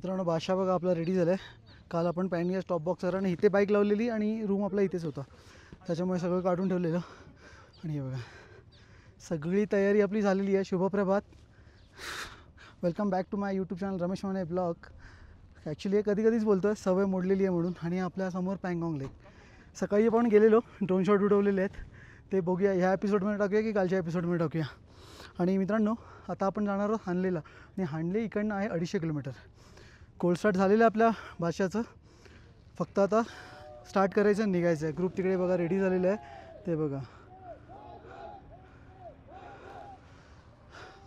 मित्रांनो बादशाह बघा आपला रेडी झाला आहे। काल आपण पॅनिया स्टॉप बॉक्स आणि इथे बाईक लावलेली आणि रूम आपला इथेच होता, त्याच्यामुळे सगळं काढून ठेवलेलं। आणि हे बघा सगळी तयारी आपली झालेली आहे। शुभप्रभात, welcome back to my YouTube channel Ramesh Mane blog. Actually हे कधी कधीच बोलतो आहे, सवय मोडलेली आहे म्हणून। आणि आपल्यासमोर पँगॉन्ग लेक, सकाळी आपण गेलेलो, ड्रोन शॉट उडवलेले आहेत, ते बघूया ह्या एपिसोडमध्ये टाकूया की कालच्या एपिसोडमध्ये टाकूया। आणि मित्रांनो आता आपण जाणार आहोत हानलेला, आणि हानले इकडनं आहे 250 किलोमीटर। कोल्ड स्टार्ट झालेलं आहे आपल्या बादशाहचं, फक्त आता स्टार्ट करायचं, निघायचं आहे। ग्रुप तिकडे बघा रेडी झालेलं आहे, ते बघा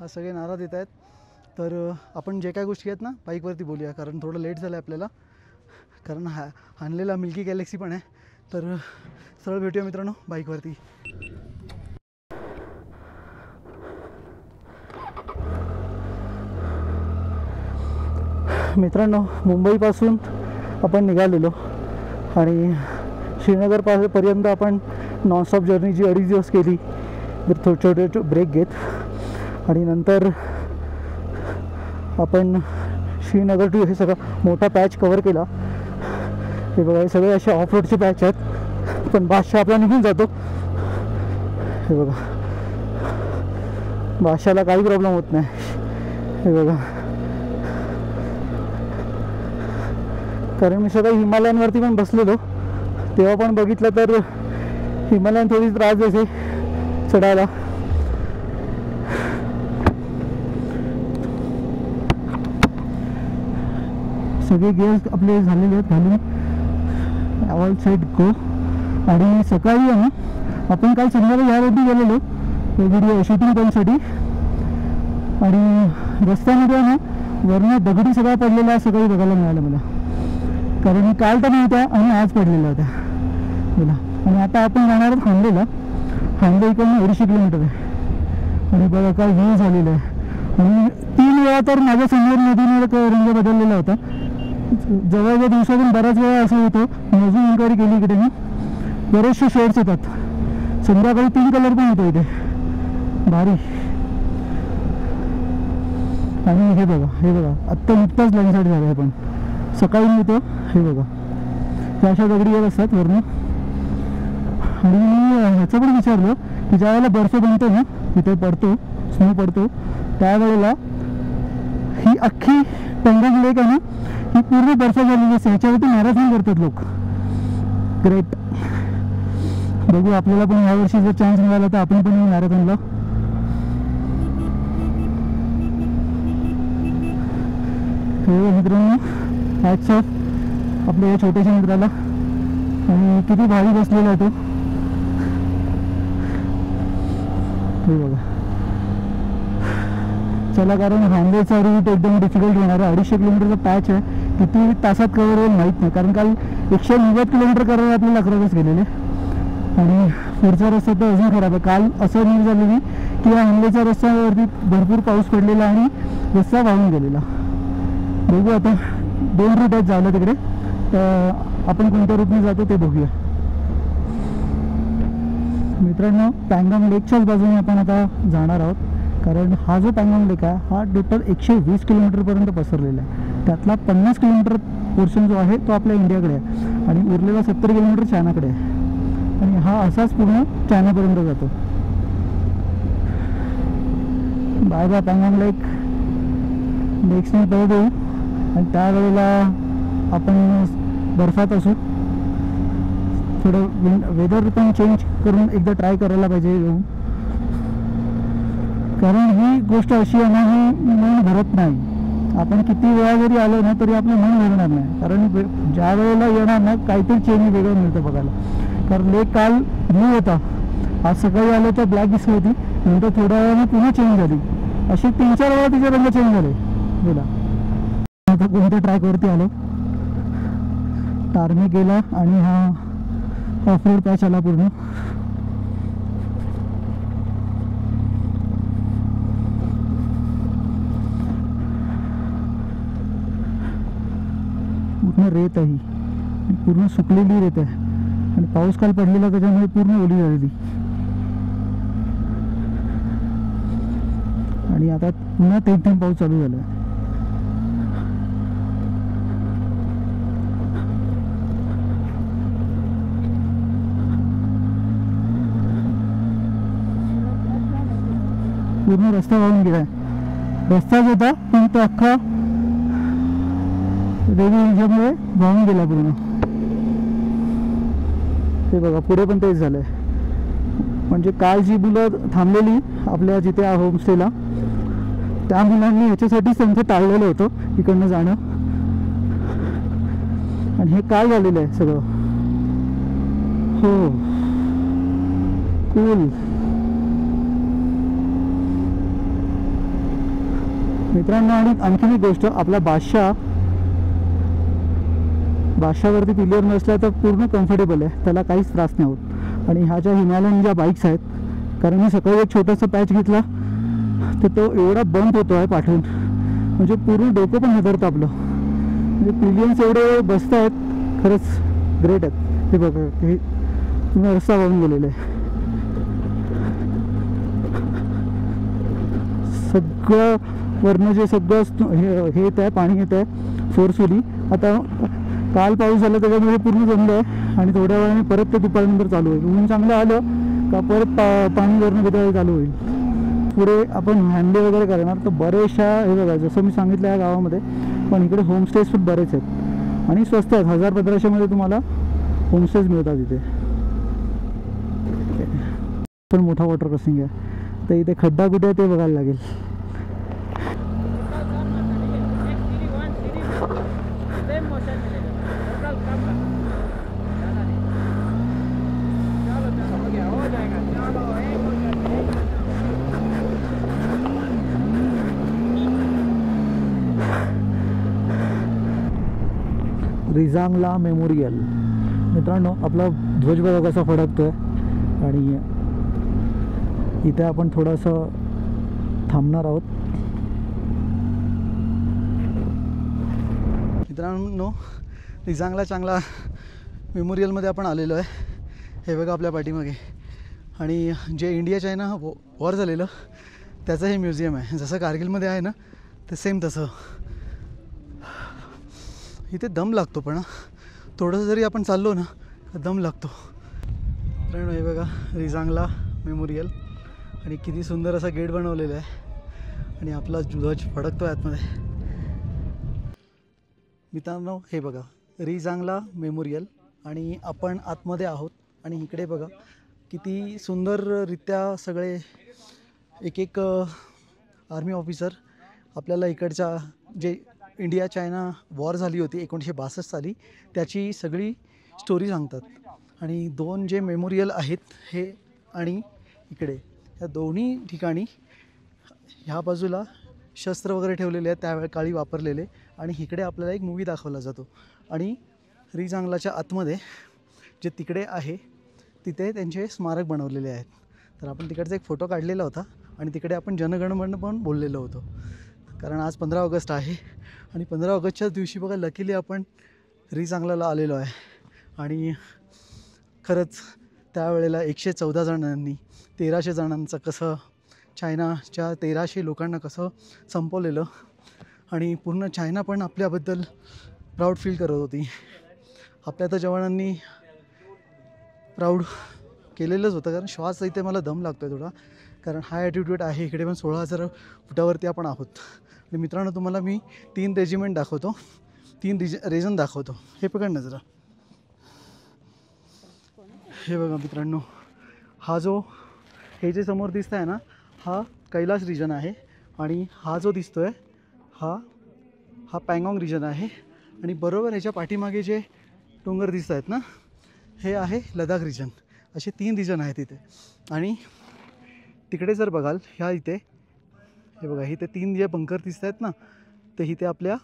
आज सगळे नारा देत आहेत। तर आपण जे काय गोष्टी आहेत ना बाईकवरती बोलूया, कारण थोडं लेट झालं आहे आपल्याला, कारण हानलेला मिल्की गॅलेक्सी पण आहे। तर सरळ भेटूया मित्रांनो बाईकवरती। मित्रांनो मुंबईपासून आपण निघालेलो आणि श्रीनगरपर्यंत आपण नॉनस्टॉप जर्नीची 2.5 दिवस केली, छोटे छोटे ब्रेक घेत। आणि नंतर आपण श्रीनगर टू हे सगळं मोठा पॅच कवर केला। हे बघा हे सगळे असे ऑफ रोडचे पॅच आहेत, पण बादशाह आपला निघून जातो। हे बघा बादशाहला काही प्रॉब्लेम होत नाही। हे बघा, कारण मी सगळं हिमालयांवरती पण बसलेलो, तेव्हा पण बघितलं तर हिमालयन थोडी त्रास द्यायचे चढायला। सगळे गिअर्स आपले झालेले आहेत घालून, ऑल सेट गो। आणि सकाळी आहे ना आपण काल संध्याकाळी या रोडनी गेलेलो व्हिडिओ शूटिंग करण्यासाठी, आणि रस्त्यामध्ये ना वरनं दगडी सगळा पडलेला सकाळी बघायला मिळालं मला, कारण काल तर नव्हत्या आणि आज पडलेल्या होत्या बोला। आणि आता आपण जाणार आहोत हानलेला। हानले इकडनं 250 किलोमीटर आहे, आणि बघा काय व्ह्यू झालेलं आहे। आणि 3 वेळा तर माझ्या समोर नदीने रंग बदललेला होता। जवळजवळ दिवसातून बऱ्याच वेळा असं होतं, मोजून इन्क्वायरी केली इकडे मी, बरेचसे शेड्स येतात। संध्याकाळी 3 कलर पण होतो इथे, भारी। आणि हे बघा आत्ता नुकताच लँडस्लाईड झालं आहे, पण सकाळी नव्हतं। हे बघा त्या अशा दगडी येत असतात वरनं। आणि मी ह्याचं पण विचारलं की ज्यावेळेला बर्फ बनतो ना, तिथे पडतो, स्नो पडतो, त्यावेळेला ही अख्खी पँगॉन्ग लेक आहे ना, ही पूर्ण बर्फ झालेली असते, ह्याच्यावरती मॅरेथॉन करतात लोक। ग्रेट, बघू आपल्याला पण यावर्षी जर चान्स मिळाला तर आपण पण मॅरेथॉनला। हो मित्रांनो, हॅट्स ऑफ आपल्या या छोट्याशा मित्राला, आणि किती भारी बसलेला आहे तो। हे बघा चला, कारण हानलेचा रूट एकदम डिफिकल्ट होणार आहे। 250 किलोमीटरचा पॅच आहे, किती तासात कवर होईल माहीत नाही, कारण काल 190 किलोमीटर करायला आपल्याला 11 तास गेलेले। आणि पुढचा रस्ता तर अजून खराब आहे। काल असं न्यूज झालेली की या हानलेच्या रस्त्यावरती भरपूर पाऊस पडलेला आणि रस्ता वाहून गेलेला। बघू आता 2 रूट आहेत जायला तिकडे, तर आपण कोणत्या रूटने जातो ते बघूया। मित्रांनो पँगॉन्ग लेकच्याच बाजूने आपण आता जाणार आहोत, कारण हा जो पँगॉन्ग लेक आहे हा टोटल 120 किलोमीटरपर्यंत पसरलेला आहे। त्यातला 50 किलोमीटर पोर्शन जो आहे तो आपल्या इंडियाकडे आहे, आणि उरलेला 70 किलोमीटर चायनाकडे आहे। आणि हा असाच पूर्ण चायनापर्यंत जातो। बाय बाय पँगॉन्ग लेक, नेक्स्ट टाइम परत येऊ, आणि त्यावेळेला आपण बर्फात असू। थोडं वेदर पण चेंज करून एकदा ट्राय करायला पाहिजे येऊन, कारण ही गोष्ट अशी आहे ना, ही मन भरत नाही। आपण किती वेळा जरी आलो ना तरी आपलं मन भरणार नाही, कारण ज्या वेळेला येणार ना काहीतरी चेंज वेगळं मिळतं बघायला। कारण लेक काल ब्लू होता, आज सकाळी आलो तर ब्लॅक दिसली होती, नंतर थोड्या वेळाने पुन्हा चेंज झाली, असे 3-4 वेळा तिचे रंग चेंज झाले बोला। आता कोणत्या ट्रॅकवरती आलो, टार्मी गेला आणि हा ऑफ रोड पॅच आला पूर्ण। पूर्ण रेत आहे, पूर्ण सुकलेली रेत आहे, आणि पाऊस काल पडलेला त्याच्यामुळे पूर्ण ओली झालेली। आणि आता पुन्हा 3 पाऊस चालू झाला आहे। पूर्ण रस्ता वाहून गेला आहे. रस्ताच होता पण तो अख्खा रेल्वे इंजिनमुळे वाहून गेला पूर्ण. ते बघा पुढे पण तेच झालं आहे. म्हणजे काल जी मुलं थांबलेली आपल्या जिथे होमस्टेला, त्या मुलांनी ह्याच्यासाठीच त्यांचं टाळलेलं होतं इकडनं जाणं. आणि हे काय झालेलं आहे सगळं. हो कूल. मित्रांनो, आणि आणखीन एक गोष्ट, आपला बादशाहवरती पिल्लर नसला तर पूर्ण कम्फर्टेबल आहे, त्याला काहीच त्रास नाही होत. आणि ह्या ज्या हिमालयन ज्या बाईक्स आहेत, कारण मी सकाळी एक छोटासा पॅच घेतला तर तो एवढा बंप होतो आहे पाठवून, म्हणजे पूर्ण डोकं पण हादरतं आपलं. म्हणजे पिलियन्स एवढे बसत आहेत, खरंच ग्रेट आहेत. हे बघा, हे पूर्ण रस्ता वाहून गेलेला आहे. सगळं वरनं जे सगळं हे येत आहे, पाणी येत आहे फोर्सफुली. आता काल पाऊस झाला त्याच्यामुळे पूर्ण जमलं आहे आणि थोड्या वेळाने परत ते दुपारनंतर चालू होईल. ऊन चांगलं आलं का परत पाणी वरनं कधी चालू होईल. पुढे आपण हँडले वगैरे करणार तर बरेचशा, हे बघा जसं मी सांगितलं या गावामध्ये, पण इकडे होमस्टेज पण बरेच आहेत आणि स्वस्त आहेत. 1000-1500 तुम्हाला होमस्टेज मिळतात इथे. पण मोठा वॉटर क्रॉसिंग आहे, तर इथे खड्डा कुठे आहे ते बघायला लागेल. रिजांगला मेमोरियल. मित्रांनो, आपला ध्वज बघा कसा फडकतोय. आणि इथे आपण थोडंसं थांबणार आहोत. मित्रांनो, रिजांगला चांगला मेमोरियलमध्ये आपण आलेलो आहे. हे बघा आपल्या पाठीमागे. आणि जे इंडिया चायना वॉर झालेलं त्याचं हे म्युझियम आहे. जसं कारगिलमध्ये आहे ना, ते सेम तसं. इथे दम लागतो, पण थोडंसं जरी आपण चाललो ना तर दम लागतो. कारण हे बघा रिजांगला मेमोरियल, आणि किती सुंदर असा गेट बनवलेला आहे आणि आपला ध्वज फडकतो आहे आतमध्ये. मित्रांनो, हे बघा रिजांगला मेमोरियल आणि आपण आतमध्ये आहोत. आणि इकडे बघा किती सुंदररित्या सगळे एक एक आर्मी ऑफिसर आपल्याला इकडच्या जे इंडिया चायना वॉर झाली होती 1962 साली, त्याची सगळी स्टोरी सांगतात. आणि दोन जे मेमोरियल आहेत हे आणि इकडे, या दोन्ही ठिकाणी ह्या बाजूला शस्त्र वगैरे ठेवलेले आहेत त्यावेळी काळी वापरलेले, आणि इकडे आपल्याला एक मूवी दाखवला जातो. आणि रिजांगलाच्या आतमध्ये जे तिकडे आहे तिथे त्यांचे स्मारक बनवलेले आहेत. तर आपण तिकडचा एक फोटो काढलेला होता आणि तिकडे आपण जनगणमन पण बोललेलो होतो. कारण आज 15 ऑगस्ट आहे आणि 15 ऑगस्टच्याच दिवशी बघा लकीली आपण रिजांगलाला आलेलो आहे. आणि खरंच त्यावेळेला 114 जणांनी 1300 जणांचं कसं, चायनाच्या 1300 लोकांना कसं संपवलेलं. आणि पूर्ण चायना पण आपल्याबद्दल प्राऊड फील करत होती. आपल्या तर जवानांनी प्राऊड केलेलंच होतं. कारण श्वास इथे मला दम लागतो आहे थोडा, कारण हाय ॲटिट्यूड आहे इकडे. पण 16,000 फुटावरती आपण आहोत. आणि मित्रांनो, तुम्हाला मी 3 रेजिमेंट दाखवतो, 3 रिजन दाखवतो. हे पकड ना जरा. हे बघा मित्रांनो, हा जो हे जे समोर दिसत आहे ना, हा कैलास रिजन आहे. आणि हा जो दिसतो आहे हा पँगॉंग रिजन आहे. आणि बरोबर ह्याच्या पाठीमागे जे डोंगर दिसत आहेत ना, हे आहे लडाख रिजन. असे 3 रिजन आहेत इथे. आणि तिकडे जर बघाल, ह्या इथे हे बघा, इथे 3 जे बंकर दिसत आहेत ना, ते इथे आपल्या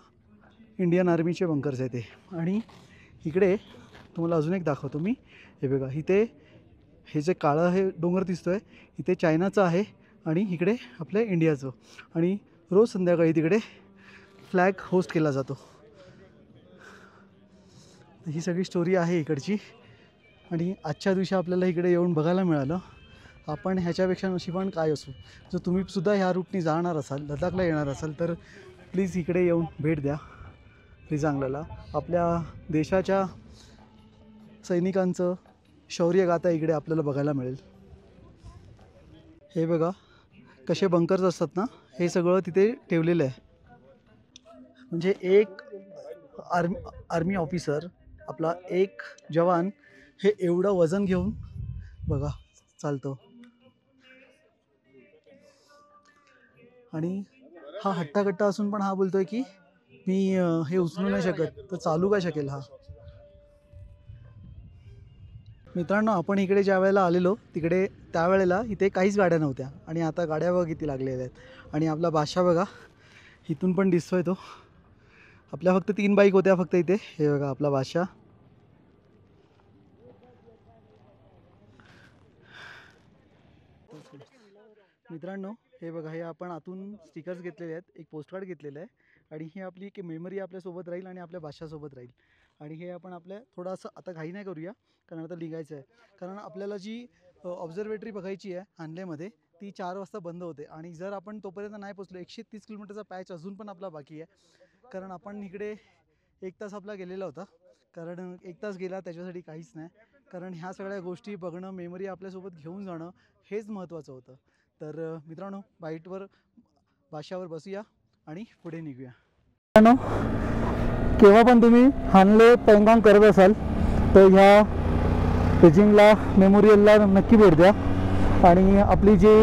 इंडियन आर्मीचे बंकर्स आहेत ते. आणि इकडे तुम्हाला अजून एक दाखवतो मी. हे बघा, इथे हे जे काळं हे डोंगर दिसतो आहे, इथे चायनाचं आहे आणि इकडे आपल्या इंडियाचं. आणि रोज संध्याकाळी तिकडे फ्लॅग होस्ट केला जातो. ही सगळी स्टोरी आहे इकडची. आणि आजच्या दिवशी आपल्याला इकडे येऊन बघायला मिळालं. आपण ह्याच्यापेक्षा नशिबान काय असू. जर तुम्ही सुद्धा ह्या रूटनी जाणार असाल, लडाखला येणार असाल, तर प्लीज इकडे येऊन भेट द्या रिजांगलाला. आपल्या देशाच्या सैनिकांचं शौर्यगाथा इकडे आपल्याला बघायला मिळेल. हे बघा कसे बंकर्स असतात ना, हे सगळं तिथे ठेवलेलं आहे. म्हणजे एक आर्मी ऑफिसर, आपला एक जवान हे एवढं वजन घेऊन बघा चालतो. आणि हा हट्टाकट्टा असून पण हा बोलतोय की मी हे उचलू नाही शकत, तर चालू काय शकेल हा. मित्रांनो, आपण इकडे ज्या वेळेला आलेलो तिकडे त्यावेळेला इथे काहीच गाड्या नव्हत्या आणि आता गाड्या बघा किती लागलेल्या आहेत. आणि आपला बादशाह बघा इथून पण दिसतोय तो. आपल्या फक्त 3 बाईक होत्या फक्त इथे. हे बघा आपला बादशाह. मित्रांनो, हे बघा, हे आपण आतून स्टिकर्स घेतलेले आहेत, एक पोस्टकार्ड घेतलेलं आहे आणि ही आपली एक मेमरी आपल्यासोबत राहील आणि आपल्या बादशाहसोबत राहील. आणि हे आपण आपल्या थोडंसं आता घाई नाही करूया, कारण आता निघायचं आहे. कारण आपल्याला जी ऑब्झर्वेटरी बघायची आहे हानलेमध्ये, ती 4 वाजता बंद होते. आणि जर आपण तोपर्यंत नाही पोचलो, 130 किलोमीटरचा पॅच अजून पण आपला बाकी आहे. कारण आपण इकडे 1 तास आपला गेलेला होता. कारण 1 तास गेला त्याच्यासाठी काहीच नाही. कारण ह्या सगळ्या गोष्टी बघणं, मेमरी आपल्यासोबत घेऊन जाणं हेच महत्त्वाचं होतं. तर मित्रांनो, बाईटवर भाषावर बसूया आणि पुढे निघूया. मित्रांनो, केव्हा पण तुम्ही हानले पेंगॉंग करत असाल तर ह्या बेजिंगला मेमोरियलला नक्की भेट द्या. आणि आपली जी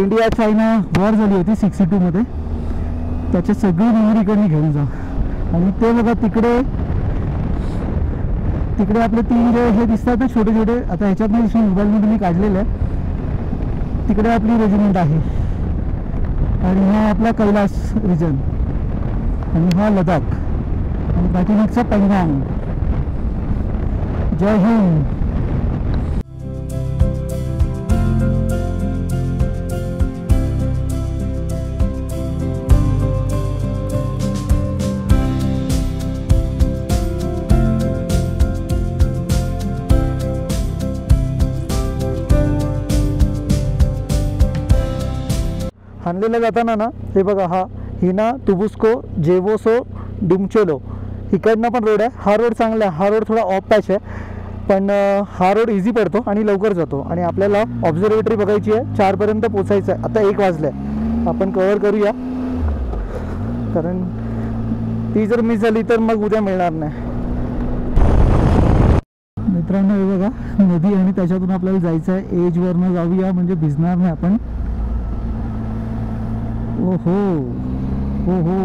इंडिया चायना वॉर झाली होती 62मध्ये, त्याचे सगळी मेमरी इकडे घेऊन जा. आणि ते बघा तिकडे तिकडे आपले 3 जे हे दिसतात ना छोटे छोटे, आता ह्याच्यातनं मोबाईलमध्ये मी काढलेलं आहे, तिकडे आपली रेजिमेंट आहे. आणि हा आपला कैलास रिजन आणि हा लडाख आणि पाठीमागचा पेंगॉंग. जय हिंद. हानलेला जाताना ना, हे बघा, हा हिना तुबुस्को जेवोसो डुमचोलो इकडनं पण रोड आहे. हा रोड चांगला आहे, हा रोड थोडा ऑफ पॅच आहे, पण हा रोड इझी पडतो आणि लवकर जातो. आणि आपल्याला ऑब्झर्वेटरी बघायची आहे, 4पर्यंत पोचायचं आहे. आता 1 वाजलं आहे, आपण कवर करूया, कारण ती जर मिस झाली तर मग उद्या मिळणार नाही. मित्रांनो, हे बघा नदी आणि त्याच्यातून आपल्याला जायचं आहे. एजवरनं जाऊया म्हणजे भिजणार नाही आपण. ओहो ओहो,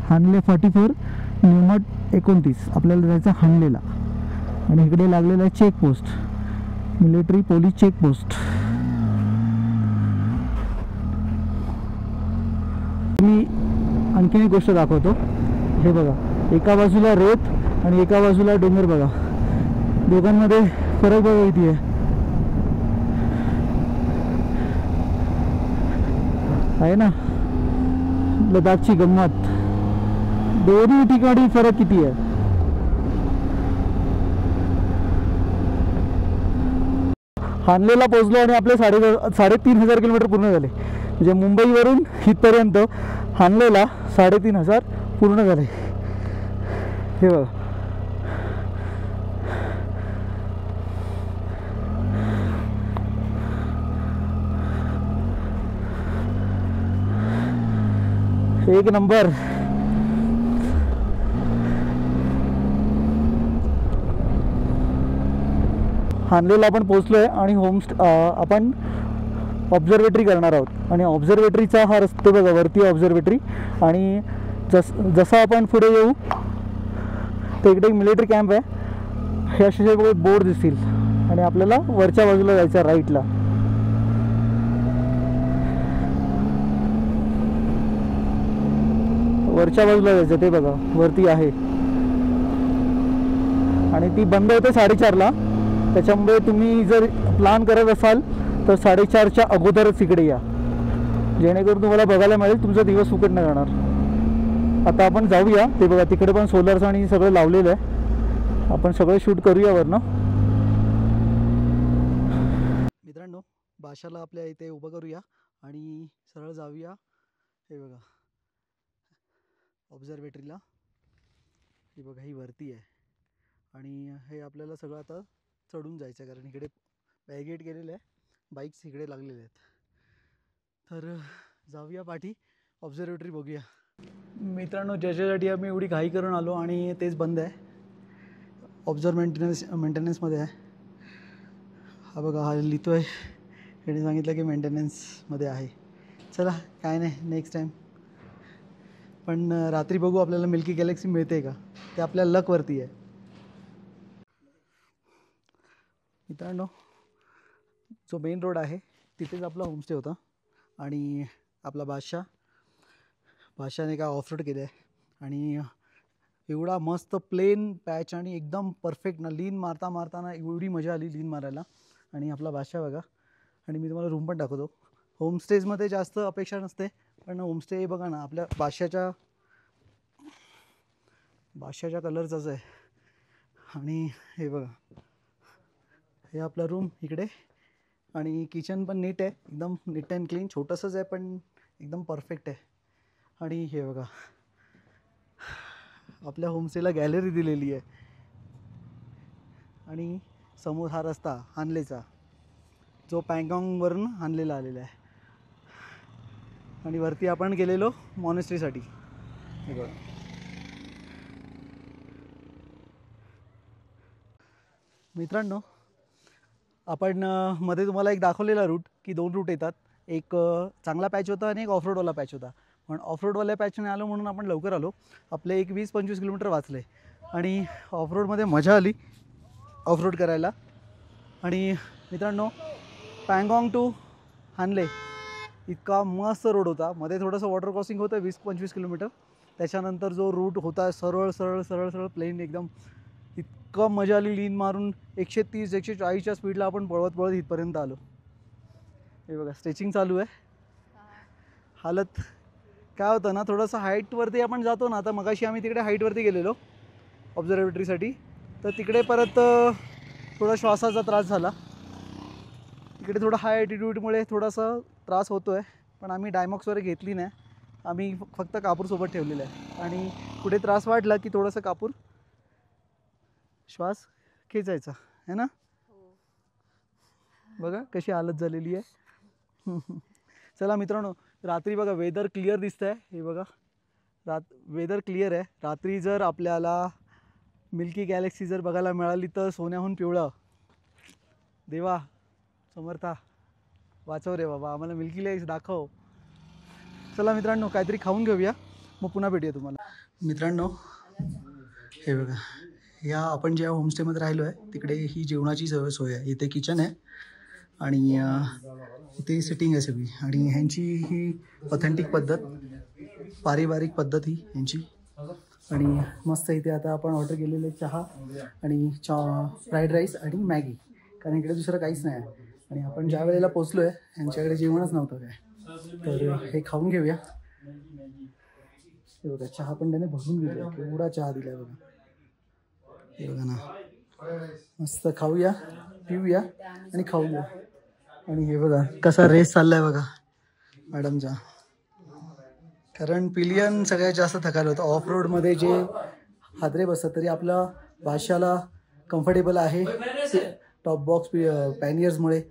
हानले 44 निमट 29 आपल्याला जायचं हानलेला. आणि इकडे लागलेला आहे चेकपोस्ट, मिलिटरी पोलीस चेकपोस्ट. मी आणखीन एक गोष्ट दाखवतो. हे बघा, एका बाजूला रेत आणि एका बाजूला डोंगर. बघा, दोघांमध्ये फरक बघा किती आहे ना. लडाखची गंमत, दोन्ही ठिकाणी फरक किती आहे. हानलेला पोहोचलो आणि आपले 3,500 किलोमीटर पूर्ण झाले. म्हणजे मुंबईवरून इथपर्यंत हानलेला 3,500 पूर्ण झाले. हे बघा, एक नंबर. हानलेला आपण पोचलोय आणि आपण ऑब्झर्वेटरी करणार आहोत. आणि ऑब्झर्वेटरीचा हा रस्ता बघा, वरती ऑब्झर्वेटरी. आणि जसं आपण पुढे येऊ तर इकडे एक मिलिटरी कॅम्प आहे. हे असे बोर्ड दिसतील आणि आपल्याला वरच्या बाजूला जायचं, राईटला. वरच्या बाजूला जायचं, ते बघा वरती आहे. आणि ती बंद होते 4:30ला. त्याच्यामुळे तुम्ही जर प्लॅन करत असाल तर 4:30च्या अगोदरच इकडे या, जेणेकरून तुम्हाला बघायला मिळेल, तुमचा दिवस फुकट नाही जाणार. आता आपण जाऊया. ते बघा तिकडे पण सोलर्स आणि सगळं लावलेलं आहे. आपण सगळं शूट करूया वरनं. मित्रांनो, बादशाहला आपल्या इथे उभं करूया आणि सरळ जाऊया. हे बघा ऑब्झर्वेटरीला, ही बघा ही वरती आहे. आणि हे आपल्याला सगळं आता चढून जायचं आहे, कारण इकडे बॅरिगेट केलेलं आहे, बाईक्स इकडे लागलेले आहेत. तर जाऊया पाठी, ऑब्झर्वेटरी बघूया. मित्रांनो, ज्याच्यासाठी आम्ही एवढी घाई करून आलो आणि तेच बंद आहे. मेंटेनन्समध्ये आहे. हा बघा, हा लिहितो आहे, याने सांगितलं की मेंटेनन्समध्ये आहे. चला काय नाही, नेक्स्ट टाईम. पण रात्री बघू आपल्याला मिल्की गॅलेक्सी मिळते का, ते आपल्या लकवरती आहे. मित्रांनो, जो मेन रोड आहे तिथेच आपला होमस्टे होता आणि आपला बादशाहने काय ऑफ रोड केलं आहे आणि एवढा मस्त प्लेन पॅच आणि एकदम परफेक्ट ना, लीन मारताना एवढी मजा आली लीन मारायला. आणि आपला बादशाह बघा, आणि मी तुम्हाला रूम पण दाखवतो. होमस्टेजमध्ये जास्त अपेक्षा नसते, पण होमस्टे बघा ना, आपल्या बादशाहच्या कलरचाच आहे. आणि हे बघा, हे आपला रूम इकडे, आणि किचन पण नीट आहे, एकदम नीट अँड क्लीन. छोटंसंच आहे पण एकदम परफेक्ट आहे. आणि हे बघा, आपल्या होमस्टेला गॅलरी दिलेली आहे आणि समोर हा रस्ता हानलेचा, जो पँगॉंगवरून हानलेला आलेला आहे. आणि वरती आपण गेलेलो मॉनेस्ट्रीसाठी. हे बघा, मित्रांनो, आपण मध्ये तुम्हाला एक दाखवलेला रूट की 2 रूट येतात. एक चांगला पॅच होता आणि एक ऑफरोडवाला पॅच होता. पण ऑफरोडवाल्या पॅचने आलो म्हणून आपण लवकर आलो. आपले एक 20-25 किलोमीटर वाचले आणि ऑफरोडमध्ये मजा आली ऑफरोड करायला. आणि मित्रांनो, पँगॉंग टू हानले इतका मस्त रोड होता. मध्ये थोडंसं वॉटर क्रॉसिंग होतं 20-25 किलोमीटर. त्याच्यानंतर जो रूट होता सरळ सरळ सरळ सरळ प्लेन, एकदम इतकं मजा आली. लीन मारून 130-140च्या स्पीडला आपण पळत इथपर्यंत आलो. हे बघा, स्ट्रेचिंग चालू आहे. हालत काय होतं ना, थोडंसं हाईटवरती आपण जातो ना. आता मगाशी आम्ही तिकडे हाईटवरती गेलेलो ऑब्झर्वेटरीसाठी, तर तिकडे परत थोडा श्वासाचा त्रास झाला. इकडे थोडं हाय ॲटिट्यूडमुळे थोडासा त्रास होतो आहे. पण आम्ही डायमॉक्स वगैरे घेतली नाही, आम्ही फक्त कापूरसोबत ठेवलेलं आहे. आणि कुठे त्रास वाटला की थोडंसं कापूर श्वास खेचायचा आहे ना. बघा कशी हालत झालेली आहे. चला मित्रांनो, रात्री बघा वेदर क्लिअर दिसतं आहे. हे बघा, वेदर क्लिअर आहे. रात्री जर आपल्याला मिल्की गॅलेक्सी जर बघायला मिळाली तर सोन्याहून पिवळं. देवा समर्था, वाचव रे बाबा, आम्हाला मिल्की गॅलेक्सी दाखव. चला मित्रांनो, काहीतरी खाऊन घेऊया, मग पुन्हा भेटूया तुम्हाला. मित्रांनो, हे बघा, या आपण ज्या होमस्टेमध्ये राहिलो आहे तिकडे ही जेवणाची सोय आहे. इथे किचन आहे आणि इथे सिटिंग आहे सगळी. आणि ह्यांची ही ऑथेंटिक पद्धत, पारिवारिक पद्धत ही ह्यांची. आणि मस्त इथे आता आपण ऑर्डर केलेले चहा आणि फ्राईड राईस आणि मॅगी, कारण इकडे दुसरं काहीच नाही आहे. आणि आपण ज्या वेळेला पोचलो आहे ह्यांच्याकडे जेवणच नव्हतं काय, तर हे खाऊन घेऊया. हे बघा, चहा पण त्याने भरून दिला, केवढा चहा दिला आहे बघा. हे बघा ना, मस्त खाऊया, पिऊया आणि खाऊया. आणि हे बघा कसा रेस चाललाय बघा मॅडमचा, कारण पिलियन सगळ्यात जास्त थकायला होतं. ऑफ रोडमध्ये जे हादरे बसतात तरी आपला बादशाहला कम्फर्टेबल आहे. टॉप बॉक्स पॅनियर्समुळे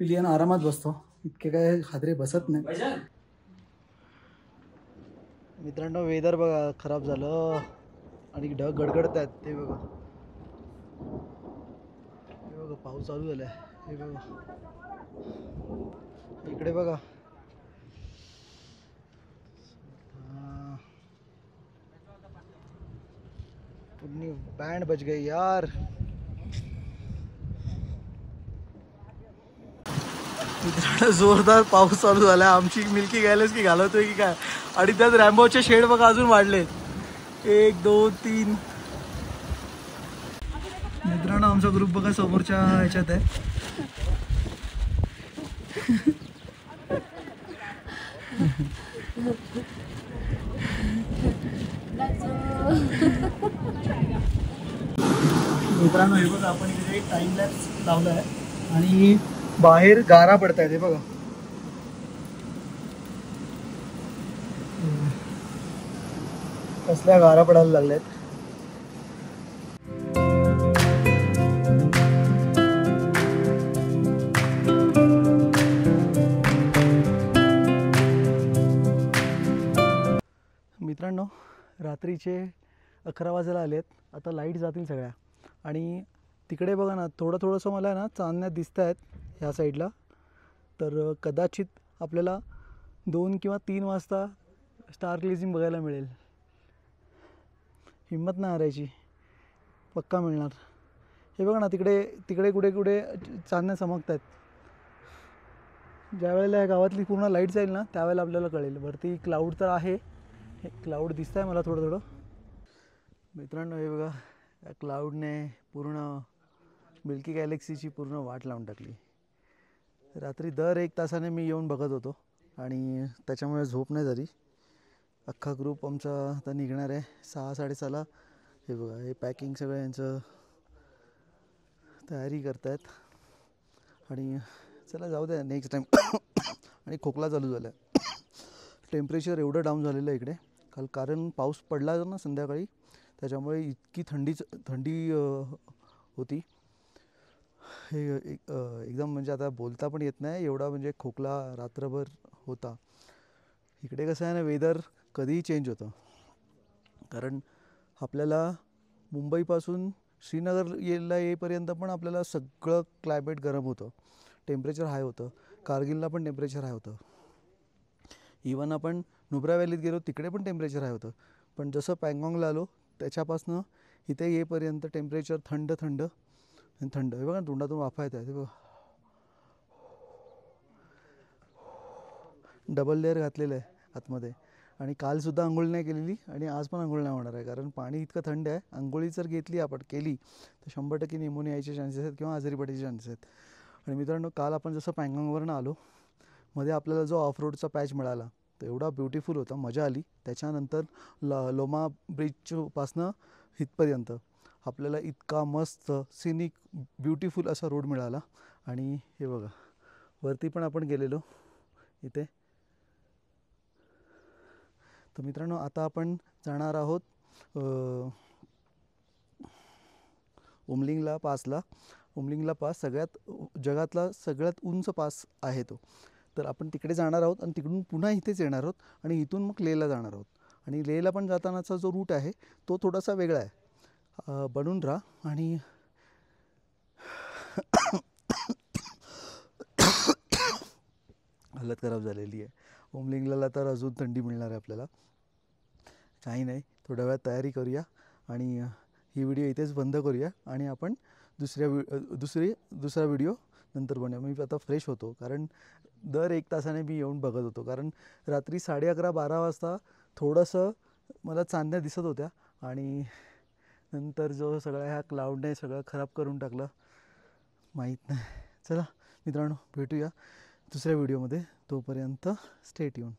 पिलियन आरामात बसतो, इतके काय हादरे बसत नाही. मित्रांनो, वेदर बघा खराब झालं आणि ढग गडगडत आहेत. ते बघा, हे बघा पाऊस चालू झालाय. हे बघा इकडे बघा, पूर्ण बँड बज गई यार. जोरदार पाऊस चालू झाला. आमची मिल्की गॅलेक्सी घालवतोय की काय, आणि त्यात रॅम्बोचे शेड बघा अजून वाढले, 1 2 3. मित्रांनो, आमचा ग्रुप बघा समोरच्या ह्याच्यात आहे. मित्रांनो, हे बघा, आपण इथे टाइम लॅप्स लावला आहे आणि बाहेर गारा पडत आहेत. हे बघा, कसल्या गारा पडायला लागल्यात. मित्रांनो, रात्रीचे 11 वाजायला आले आहेत. आता लाईट जातील सगळ्या. आणि तिकडे बघा ना, थोडंसं मला ना चांदण्या दिसत आहेत ह्या साईडला. तर कदाचित आपल्याला 2 किंवा 3 वाजता स्टार ग्लेझिंग बघायला मिळेल. हिंमत नाही हारायची, पक्का मिळणार. हे बघा ना, तिकडे तिकडे कुठे कुठे चांदण्या चमकत आहेत. ज्या वेळेला या गावातली पूर्ण लाईट जाईल ना, त्यावेळेला आपल्याला कळेल. वरती क्लाऊड तर आहे, हे क्लाऊड दिसत आहे मला थोडं. मित्रांनो, हे बघा, या क्लाऊडने पूर्ण मिल्की गॅलेक्सीची पूर्ण वाट लावून टाकली. रात्री दर 1 तासाने मी येऊन बघत होतो आणि त्याच्यामुळे झोप नाही झाली. अख्खा ग्रुप आमचा आता निघणार आहे 6-6:30ला. हे बघा, हे पॅकिंग सगळं यांचं तयारी करतायत. आणि चला जाऊ द्या नेक्स्ट टाईम. आणि खोकला चालू झाला आहे. टेम्परेचर एवढं डाऊन झालेलं आहे इकडे कारण पाऊस पडला ना संध्याकाळी, त्याच्यामुळे इतकी थंडी होती. हे एकदम म्हणजे आता बोलता पण येत नाही एवढा, म्हणजे खोकला रात्रभर होता. इकडे कसं आहे ना, वेदर कधीही चेंज होतं. कारण आपल्याला मुंबईपासून श्रीनगर येईपर्यंत पण आपल्याला सगळं क्लायमेट गरम होतं, टेम्परेचर हाय होतं. कारगिलला पण टेम्परेचर हाय होतं. इवन आपण नुब्रा व्हॅलीत गेलो, तिकडे पण टेम्परेचर हाय होतं. पण जसं पँगॉंगला आलो त्याच्यापासनं इथे येईपर्यंत टेम्परेचर थंड. हे बघा, तोंडातून वाफा येत आहे. ते बघा, डबल लेअर घातलेलं आहे आतमध्ये. आणि कालसुद्धा आंघोळ नाही केलेली आणि आज पण आंघोळ नाही होणार आहे, कारण पाणी इतकं थंड आहे. आंघोळी जर केली तर 100% निमोनिया यायचे चान्सेस आहेत किंवा आजारी पडायचे चान्सेस आहेत. आणि मित्रांनो, काल आपण जसं पँगॉंगवरून आलो, मध्ये आपल्याला जो ऑफ रोडचा पॅच मिळाला तो एवढा ब्युटिफुल होता, मजा आली. त्याच्यानंतर लोमा ब्रिजपासनं इथपर्यंत आपल्याला इतका मस्त सिनिक ब्युटिफुल असा रोड मिळाला. आणि हे बघा, वरती पण आपण गेलेलो इथे. तर मित्रांनो, आता आपण जाणार आहोत उमलिंगला पासला. उमलिंगला पास जगातला सगळ्यात उंच पास आहे तो. तर आपण तिकडे जाणार आहोत आणि तिकडून पुन्हा इथेच येणार आहोत आणि इथून मग लेहला जाणार आहोत. आणि लेहला पण जातानाचा जो रूट आहे तो थोडासा वेगळा आहे. बनून राहा. आणि हालत खराब झालेली आहे. उमलिंगला तर अजून थंडी मिळणार आहे आपल्याला. काही नाही, थोड्या वेळात तयारी करूया आणि ही व्हिडिओ इथेच बंद करूया. आणि आपण दुसरा व्हिडिओ नंतर बनवूया. मी आता फ्रेश होतो, कारण दर 1 तासाने मी येऊन बघत होतो. कारण रात्री 11:30-12 वाजता थोडंसं मला चांदण्या दिसत होत्या आणि नंतर जो सगळा ह्या क्लाऊडने सगळं खराब करून टाकलं, माहीत नाही. चला मित्रांनो, भेटूया दुसऱ्या व्हिडिओमध्ये. तोपर्यंत स्टे ट्यून.